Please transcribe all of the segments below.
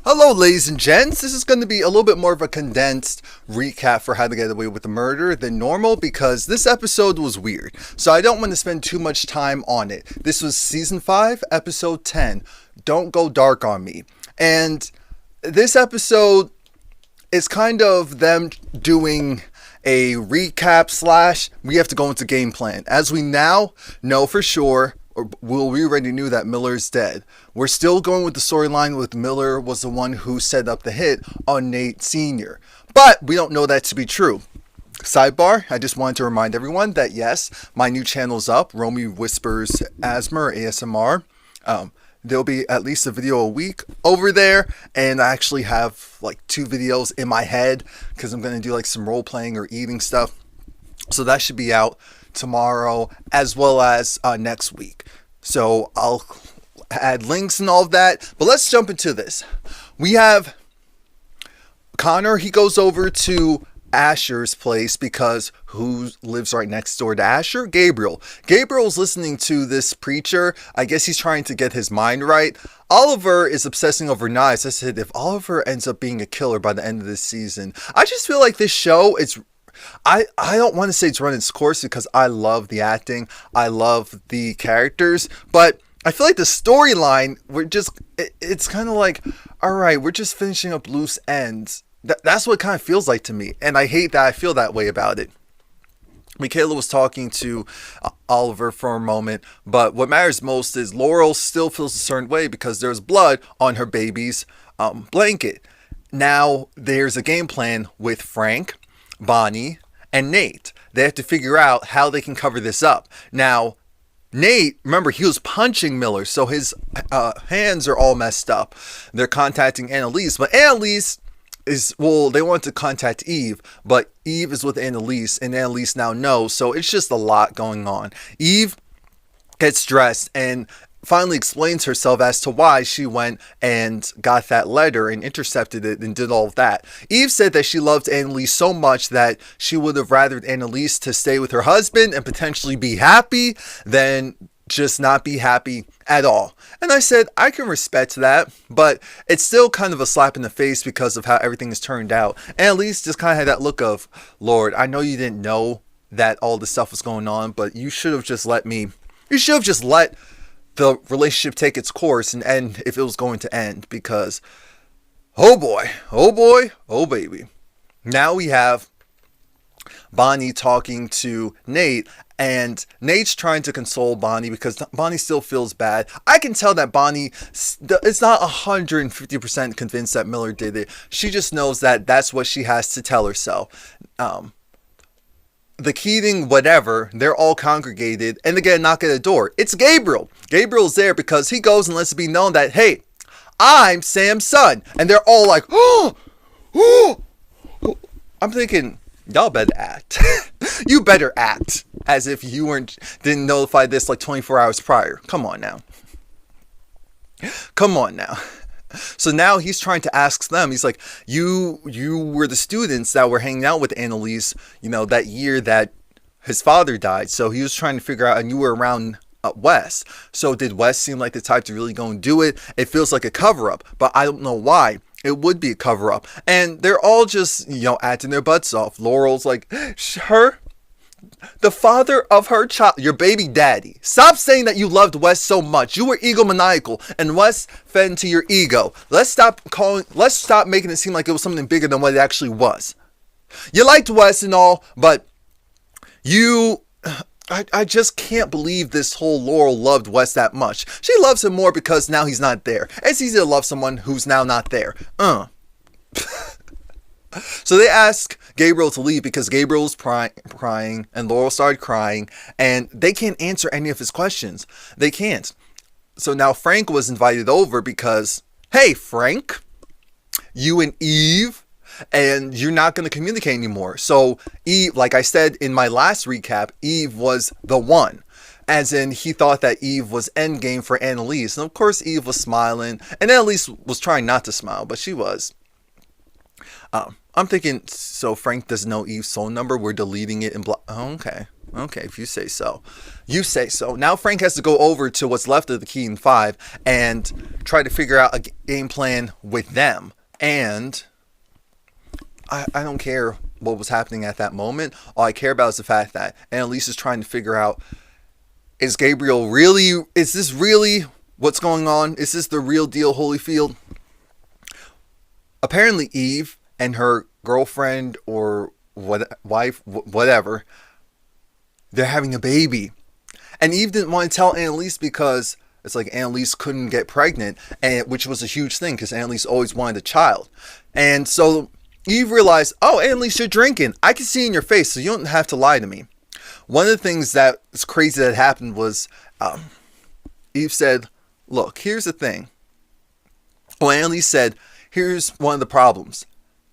Hello, ladies and gents. This is going to be a little bit more of a condensed recap for How to Get Away with the Murder than normal because this episode was weird. So I don't want to spend too much time on it. This was Season 5, Episode 10, Don't Go Dark on Me. And this episode is kind of them doing a recap / we have to go into game plan. As we now know for sure, we already knew that Miller's dead. We're still going with the storyline with Miller was the one who set up the hit on Nate Sr. But we don't know that to be true. Sidebar, I just wanted to remind everyone that yes, my new channel's up, Romie Whispers Asthma or ASMR. There'll be at least a video a week over there, and I actually have like 2 videos in my head because I'm going to do like some role playing or eating stuff. So that should be out tomorrow as well as next week. So I'll add links and all of that. But let's jump into this. We have Connor. He goes over to Asher's place because who lives right next door to Asher? Gabriel. Gabriel's listening to this preacher. I guess he's trying to get his mind right. Oliver is obsessing over knives. I said, if Oliver ends up being a killer by the end of this season, I just feel like this show is... I don't want to say it's run its course because I love the acting. I love the characters. But I feel like the storyline, it's kind of like, all right, we're just finishing up loose ends. That's what it kind of feels like to me. And I hate that I feel that way about it. Michaela was talking to Oliver for a moment. But what matters most is Laurel still feels a certain way because there's blood on her baby's blanket. Now there's a game plan with Frank, Bonnie, and Nate. They have to figure out how they can cover this up. Now, Nate, remember, he was punching Miller, so his hands are all messed up. They're contacting Annalise, but Annalise they want to contact Eve, but Eve is with Annalise, and Annalise now knows, so it's just a lot going on. Eve gets dressed and finally explains herself as to why she went and got that letter and intercepted it and did all of that. Eve said that she loved Annalise so much that she would have rathered Annalise to stay with her husband and potentially be happy than just not be happy at all. And I said, I can respect that, but it's still kind of a slap in the face because of how everything has turned out. Annalise just kind of had that look of, Lord, I know you didn't know that all this stuff was going on, but you should have just let the relationship take its course and end if it was going to end, because oh boy, oh baby. Now we have Bonnie talking to Nate, and Nate's trying to console Bonnie because Bonnie still feels bad. I can tell that Bonnie is not 150% convinced that Miller did it. She just knows that that's what she has to tell herself. The Keating, whatever, they're all congregated and they get a knock at the door. It's Gabriel. Gabriel's there because he goes and lets it be known that, hey, I'm Sam's son. And they're all like, oh. I'm thinking, y'all better act. You better act as if you didn't notify this like 24 hours prior. Come on now. So now he's trying to ask them. He's like, you were the students that were hanging out with Annalise, that year that his father died. So he was trying to figure out, and you were around Wes. So did Wes seem like the type to really go and do it? It feels like a cover-up, but I don't know why it would be a cover-up. And they're all just, acting their butts off. Laurel's like, the father of her child, your baby daddy. Stop saying that you loved Wes so much. You were egomaniacal, and Wes fed into your ego. Let's stop making it seem like it was something bigger than what it actually was. You liked Wes and all, but I just can't believe this whole Laurel loved Wes that much. She loves him more because now he's not there. It's easy to love someone who's now not there. So they ask Gabriel to leave because Gabriel's crying and Laurel started crying and they can't answer any of his questions. They can't. So now Frank was invited over because, hey, Frank, you and Eve, and you're not going to communicate anymore. So Eve, like I said in my last recap, Eve was the one. As in, he thought that Eve was endgame for Annalise. And of course, Eve was smiling. And Annalise was trying not to smile, but she was. I'm thinking, so Frank doesn't know Eve's phone number. We're deleting it and oh, okay. Okay, if you say so. You say so. Now Frank has to go over to what's left of the Keaton 5 and try to figure out a game plan with them. And I don't care what was happening at that moment. All I care about is the fact that Annalise is trying to figure out, is this really what's going on? Is this the real deal, Holyfield? Apparently Eve and her girlfriend or wife, whatever, they're having a baby. And Eve didn't want to tell Annalise because it's like Annalise couldn't get pregnant, which was a huge thing because Annalise always wanted a child. And so Eve realized, oh, Annalise, you're drinking. I can see in your face, so you don't have to lie to me. One of the things that was crazy that happened was Eve said, look, here's the thing. Well, Annalise said, here's one of the problems.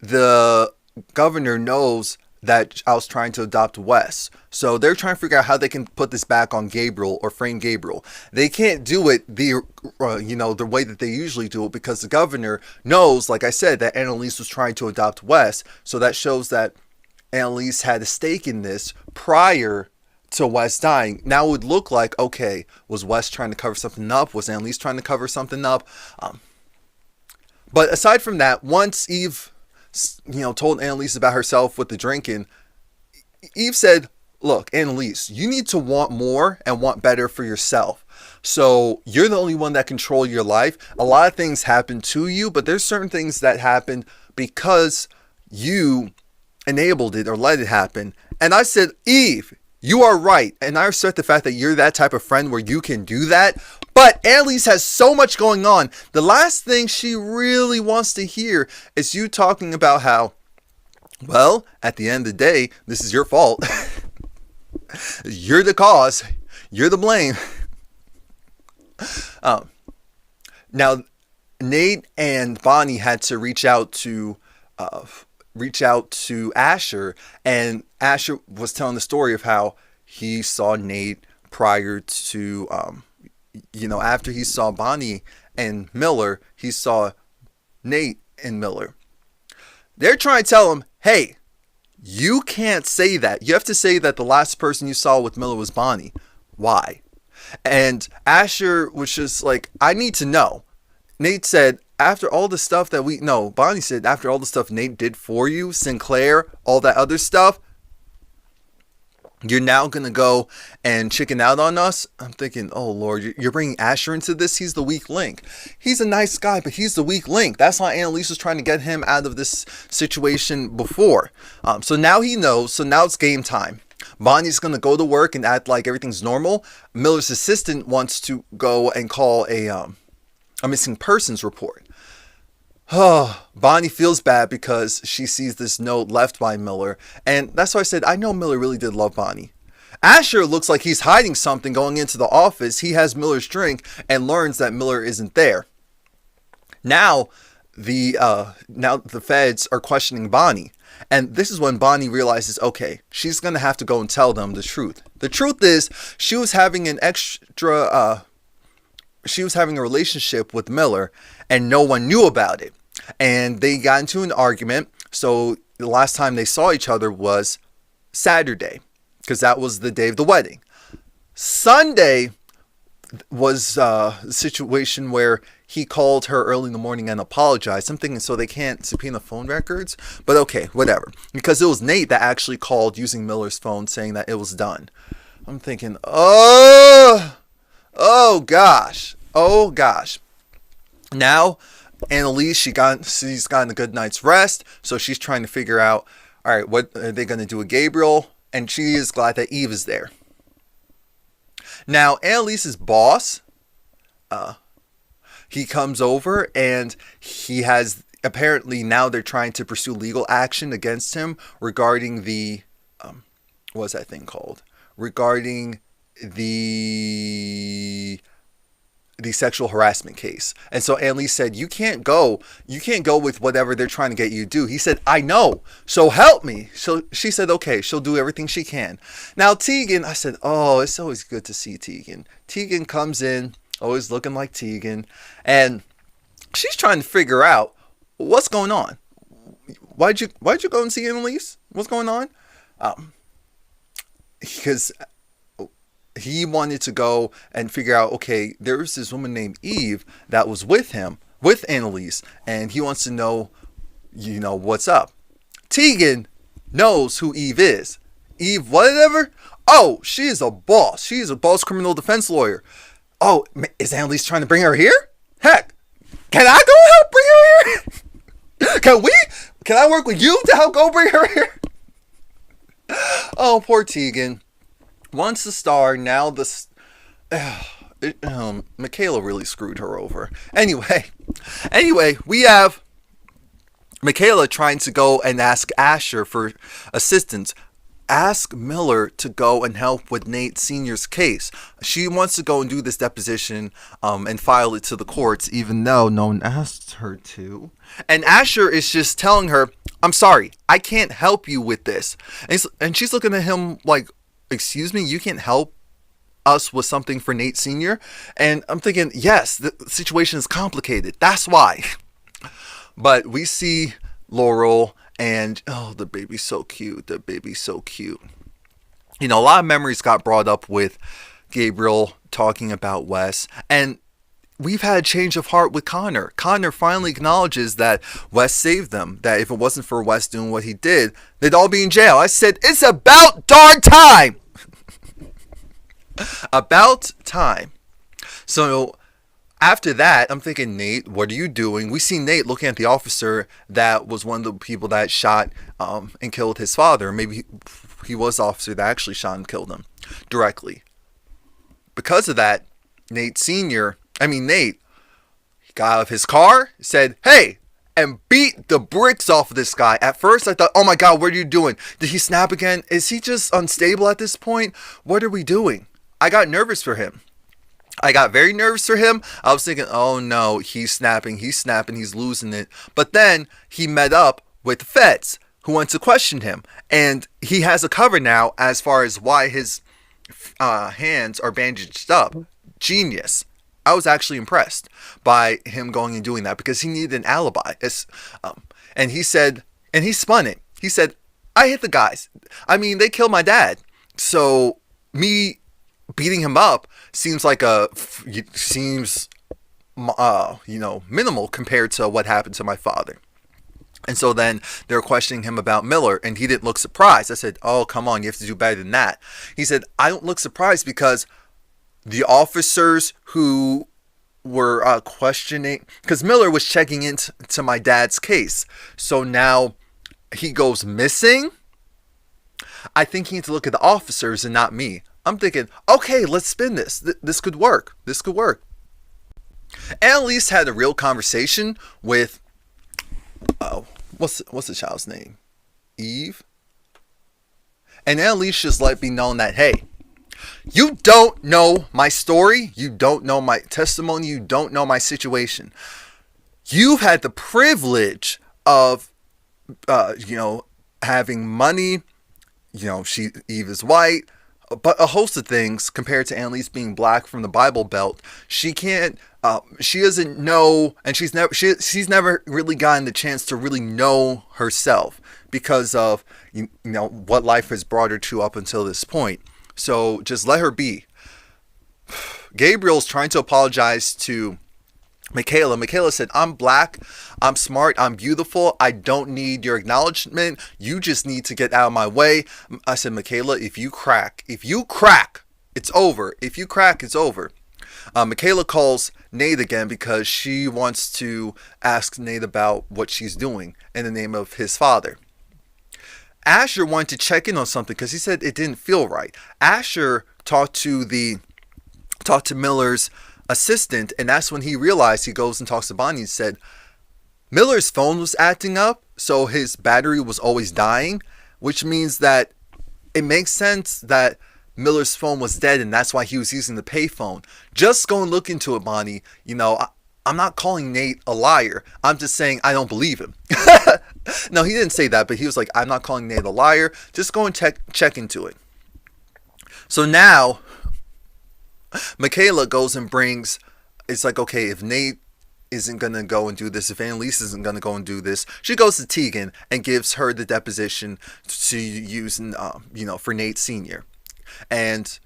The governor knows that I was trying to adopt Wes. So they're trying to figure out how they can put this back on Gabriel or frame Gabriel. They can't do it the way that they usually do it because the governor knows, like I said, that Annalise was trying to adopt Wes. So that shows that Annalise had a stake in this prior to Wes dying. Now it would look like, okay, was Wes trying to cover something up? Was Annalise trying to cover something up? But aside from that, once Eve told Annalise about herself with the drinking, Eve said, look, Annalise, you need to want more and want better for yourself. So you're the only one that control your life. A lot of things happen to you, but there's certain things that happen because you enabled it or let it happen. And I said, Eve, you are right. And I respect the fact that you're that type of friend where you can do that. But Annalise has so much going on. The last thing she really wants to hear is you talking about how, well, at the end of the day, this is your fault. You're the cause. You're the blame. Now, Nate and Bonnie had to reach out to Asher, and Asher was telling the story of how he saw Nate prior to, after he saw Bonnie and Miller, he saw Nate and Miller. They're trying to tell him, hey, you can't say that. You have to say that the last person you saw with Miller was Bonnie. Why? And Asher was just like, I need to know. Nate said, after all the stuff that Bonnie said, after all the stuff Nate did for you, Sinclair, all that other stuff, you're now going to go and chicken out on us? I'm thinking, oh, Lord, you're bringing Asher into this? He's the weak link. He's a nice guy, but he's the weak link. That's why Annalise was trying to get him out of this situation before. So now he knows. So now it's game time. Bonnie's going to go to work and act like everything's normal. Miller's assistant wants to go and call a missing persons report. Oh, Bonnie feels bad because she sees this note left by Miller. And that's why I said, I know Miller really did love Bonnie. Asher looks like he's hiding something going into the office. He has Miller's drink and learns that Miller isn't there. Now the feds are questioning Bonnie. And this is when Bonnie realizes, okay, she's going to have to go and tell them the truth. The truth is, she was having a relationship with Miller and no one knew about it. And they got into an argument. So the last time they saw each other was Saturday, because that was the day of the wedding. Sunday was a situation where he called her early in the morning and apologized. I'm thinking, so they can't subpoena phone records? But okay, whatever. Because it was Nate that actually called using Miller's phone saying that it was done. I'm thinking, oh gosh. Now, Annalise, she's gotten a good night's rest, so she's trying to figure out, all right, what are they going to do with Gabriel? And she is glad that Eve is there. Now, Annalise's boss, he comes over and he has, apparently now they're trying to pursue legal action against him regarding the, what's that thing called? Regarding the sexual harassment case. And so Annalise said, you can't go with whatever they're trying to get you to do. He said, I know, so help me. So she said, okay, she'll do everything she can. Now Tegan, I said, oh, it's always good to see Tegan. Tegan comes in, always looking like Tegan, and she's trying to figure out what's going on. why'd you go and see Annalise? What's going on? Because he wanted to go and figure out, okay, there was this woman named Eve that was with him, with Annalise, and he wants to know, what's up. Tegan knows who Eve is. Eve whatever? Oh, she is a boss. She is a boss criminal defense lawyer. Oh, is Annalise trying to bring her here? Heck, can I go help bring her here? Can I work with you to help go bring her here? Oh, poor Tegan. Once the star, now the... Michaela really screwed her over. Anyway, we have Michaela trying to go and ask Asher for assistance. Ask Miller to go and help with Nate Sr.'s case. She wants to go and do this deposition and file it to the courts, even though no one asked her to. And Asher is just telling her, I'm sorry, I can't help you with this. And she's looking at him like, excuse me, you can't help us with something for Nate Sr.? And I'm thinking, yes, the situation is complicated. That's why. But we see Laurel, and the baby's so cute. The baby's so cute. A lot of memories got brought up with Gabriel talking about Wes, and we've had a change of heart with Connor. Connor finally acknowledges that Wes saved them, that if it wasn't for Wes doing what he did, they'd all be in jail. I said, it's about darn time! About time. So after that, I'm thinking, Nate, what are you doing? We see Nate looking at the officer that was one of the people that shot and killed his father. Maybe he was the officer that actually shot and killed him directly. Because of that, Nate got out of his car, said, hey, and beat the bricks off of this guy. At first, I thought, oh my God, what are you doing? Did he snap again? Is he just unstable at this point? What are we doing? I got nervous for him. I got very nervous for him. I was thinking, oh no, he's snapping, he's losing it. But then he met up with the feds who went to question him. And he has a cover now as far as why his hands are bandaged up. Genius. I was actually impressed by him going and doing that because he needed an alibi. And he said, and he spun it. He said, I hit the guys. I mean, they killed my dad. So me beating him up seems minimal compared to what happened to my father. And so then they're questioning him about Miller, and he didn't look surprised. I said, oh, come on, you have to do better than that. He said, I don't look surprised because the officers who were questioning, because Miller was checking into my dad's case. So now he goes missing. I think you need to look at the officers and not me. I'm thinking, okay, let's spin this. This could work. This could work. Annalise had a real conversation with, what's the child's name? Eve. And Annalise just let me know that, hey, you don't know my story. You don't know my testimony. You don't know my situation. You've had the privilege of, having money. Eve is white. But a host of things compared to Annalise being black from the Bible Belt. She can't, she doesn't know, and she's never really gotten the chance to really know herself because of, what life has brought her to up until this point. So just let her be. Gabriel's trying to apologize to Michaela. Michaela said, I'm black, I'm smart, I'm beautiful, I don't need your acknowledgement, you just need to get out of my way. I said, Michaela, if you crack, it's over. If you crack, it's over. Michaela calls Nate again because she wants to ask Nate about what she's doing in the name of his father. Asher wanted to check in on something because he said it didn't feel right. Asher talked to Miller's assistant, and that's when he realized. He goes and talks to Bonnie and said Miller's phone was acting up, so his battery was always dying, which means that it makes sense that Miller's phone was dead, and that's why he was using the payphone. Just go and look into it, Bonnie. I'm not calling Nate a liar. I'm just saying I don't believe him. No, he didn't say that, but he was like, I'm not calling Nate a liar. Just go and check into it. So now Michaela goes and brings, it's like, okay, if Nate isn't going to go and do this, if Annalise isn't going to go and do this, she goes to Tegan and gives her the deposition to use for Nate Sr. And,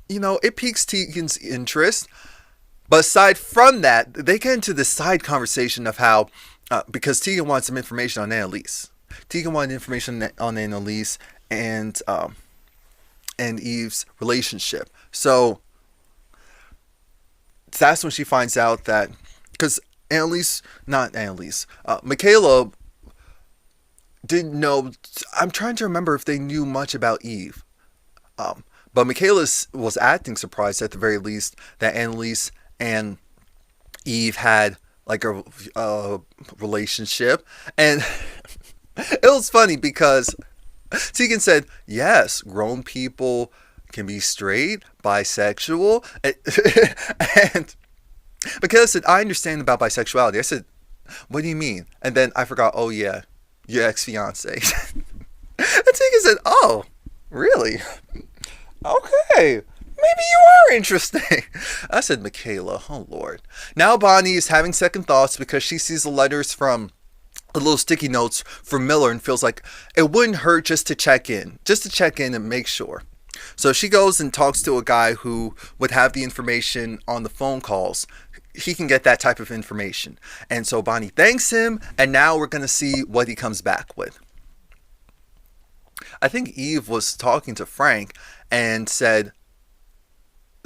it piques Tegan's interest. But aside from that, they get into this side conversation of how, because Tegan wants some information on Annalise. Tegan wanted information on Annalise and Eve's relationship. So that's when she finds out that, because Michaela didn't know. I'm trying to remember if they knew much about Eve. But Michaela was acting surprised at the very least that Annalise and Eve had like a relationship. And it was funny because Tegan said, yes, grown people can be straight, bisexual. And Michaela said, I understand about bisexuality. I said, what do you mean? And then I forgot, oh yeah, your ex-fiance. And Tegan said, oh, really? Okay. Maybe you are interesting. I said, Michaela, oh Lord. Now Bonnie is having second thoughts because she sees the letters from the little sticky notes from Miller and feels like it wouldn't hurt just to check in and make sure. So she goes and talks to a guy who would have the information on the phone calls. He can get that type of information. And so Bonnie thanks him, and now we're going to see what he comes back with. I think Eve was talking to Frank and said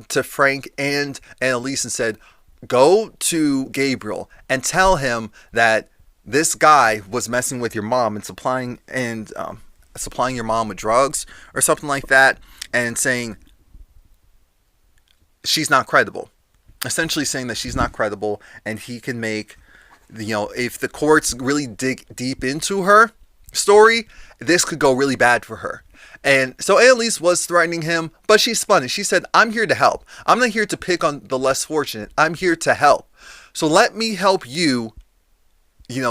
to Frank and Annalise and said, go to Gabriel and tell him that this guy was messing with your mom and supplying your mom with drugs or something like that, and saying she's not credible. Essentially saying that she's not credible, and he can make, if the courts really dig deep into her story, this could go really bad for her. And so Annalise was threatening him, but she spun it. She said, I'm here to help. I'm not here to pick on the less fortunate. I'm here to help. So let me help you,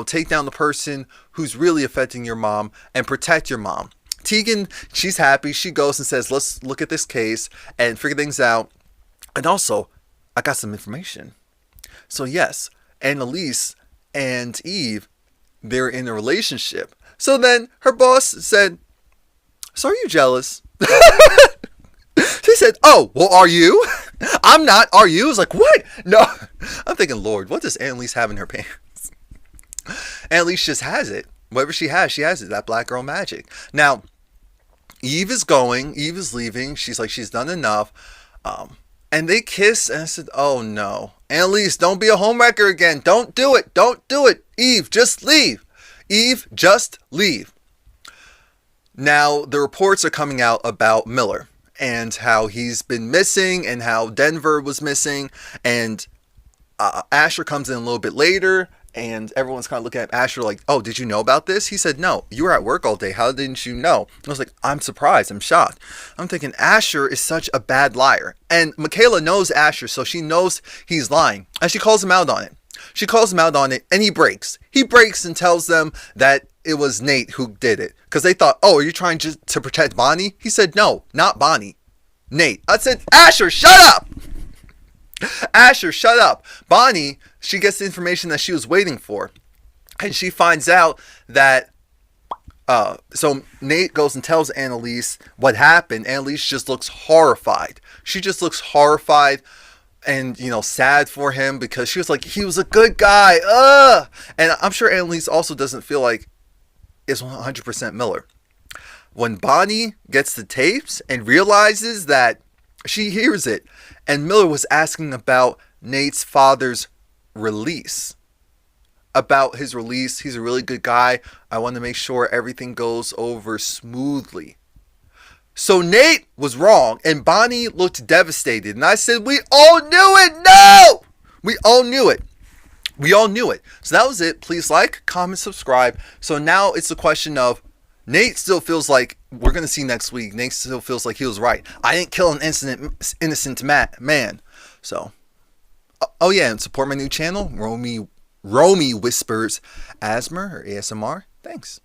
take down the person who's really affecting your mom and protect your mom. Tegan, she's happy. She goes and says, let's look at this case and figure things out. And also, I got some information. So yes, Annalise and Eve, they're in a relationship. So then her boss said, so are you jealous? She said, oh, well, are you? I'm not. Are you? I was like, what? No. I'm thinking, Lord, what does Annalise have in her pants? Annalise just has it. Whatever she has it. That black girl magic. Now, Eve is leaving. She's like, she's done enough. And they kiss, and I said, oh no. Annalise, don't be a homewrecker again. Don't do it. Don't do it. Eve, just leave. Eve, just leave. Now, the reports are coming out about Miller and how he's been missing and how Denver was missing. And Asher comes in a little bit later, and everyone's kind of looking at Asher like, oh, did you know about this? He said, no, you were at work all day. How didn't you know? I was like, I'm surprised. I'm shocked. I'm thinking Asher is such a bad liar. And Michaela knows Asher, so she knows he's lying. And she calls him out on it. And he breaks. He breaks and tells them that it was Nate who did it. Because they thought, oh, are you trying to protect Bonnie? He said, no, not Bonnie. Nate. I said, Asher, shut up! Asher, shut up. Bonnie, she gets the information that she was waiting for. And she finds out that, so Nate goes and tells Annalise what happened. Annalise just looks horrified. She just looks horrified and, sad for him because she was like, he was a good guy. And I'm sure Annalise also doesn't feel like it's 100% Miller. When Bonnie gets the tapes and realizes that she hears it, and Miller was asking about Nate's father's release. About his release. He's a really good guy. I want to make sure everything goes over smoothly. So Nate was wrong, and Bonnie looked devastated. And I said, we all knew it! No! We all knew it. We all knew it. So that was it. Please like, comment, subscribe. So now it's a question of, Nate still feels like, we're going to see next week, Nate still feels like he was right. I didn't kill an innocent man. So, oh yeah, and support my new channel, Romie Whispers ASMR or ASMR. Thanks.